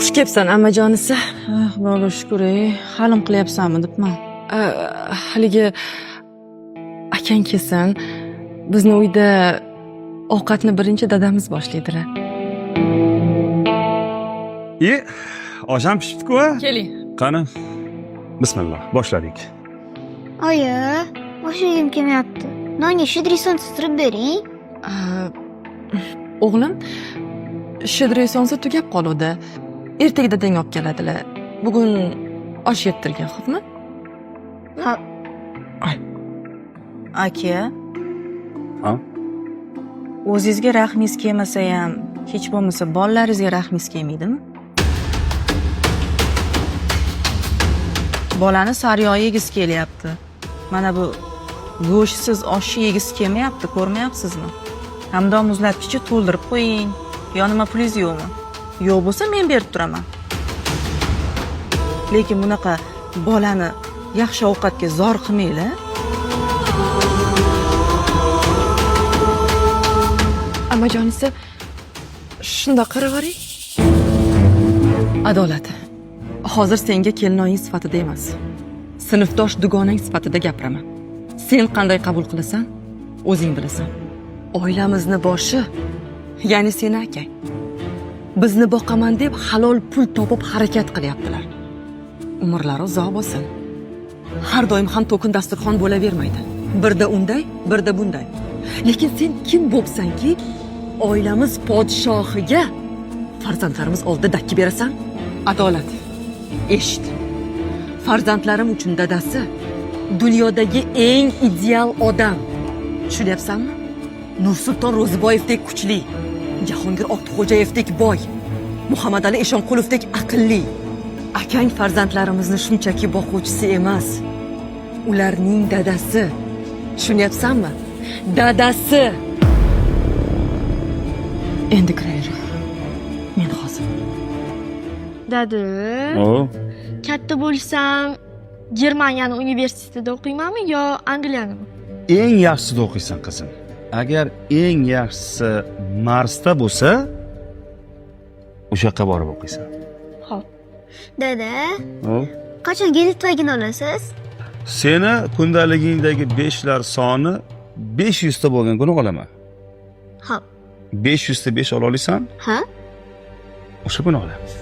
xush kelibsan ammajonisi. Xudoga shukr, halim qilyapsanmi debman. Haligi akang kelsin. Bizni uyda ovqatni birinchi dadamiz boshlaydilar. Osham pishibdi-ku. Keling. Qani. Bismillah, boshladik. Oyi, o'xshagim kelmayapti. Nonga shidrison surib bering. O'g'lim, shidresonsi tugab qoluvdi. Ertaga dadang olib keladilar. Bugun osh yettirgan, xo'pmi? Ha, Aka, Ha? o'zingizga rahmingiz kelmasa ham, hech bo'lmasa bolalaringizga rahmingiz kelmaydimi? Bolani sariyog' yegisi kelyapti. Mana bu go'shtsiz oshni yegisi kelmayapti, ko'rmayapsizmi? Hamda muzlatgichga to'ldirib qo'ying. Yo nima pulingiz yo'qmi? Yo'q bo'lsa men berib turaman. Lekin bunaqa bolani yaxshi ovqatga zor qilmanglar. Ammajonisi, shundoq qaravering. Adolat. Hozir senga kelinoying sifatida emas, sinfdosh dugonang sifatida gapiraman. Sen qanday qabul qilasan, o'zing bilasan. Oilamizni boshi, ya'ni seni akang, bizni boqaman deb halol pul topib harakat qilyaptilar. Umrlari uzoq bo'lsin. Har doim ham to'kin dasturxon bo'lavermaydi. Birda unday, birda bunday. Lekin sen kim bo'psanki, oilamiz podshohiga farzandlarimiz oldida dakki berasan? Adolat. Eshit. Farzandlarim uchun dadasi dunyodagi eng ideal odam. Tushunyapsanmi? Nursulton Ro'ziboyevdek kuchli, Jahongir Ortiqxo'jayevdek boy, Muhammadali Eshonqulovdek aqlli. Akang farzandlarimizni shunchaki boquvchisi emas, ularning dadasi. Tushunyapsanmi? Dadasi. Endi kiraver. Men hozir. dadi. O, Katta bo'lsam, Germaniyani universitetida o'qiymanmi yo Angliyanimi? eng yaxshisida o'qiysan qizim. Agar eng yaxshisi Marsda bo'lsa, o'sha yoqqa borib o'qiysan. Xo'p. Dada, O, qachon Litvaga olasiz? seni kundaligingdagi 5lar soni 500 ta bo'lgan kuni olaman. Xo'p. 500 ta 5 ola olasan, Ha? o'sha kuni olamiz.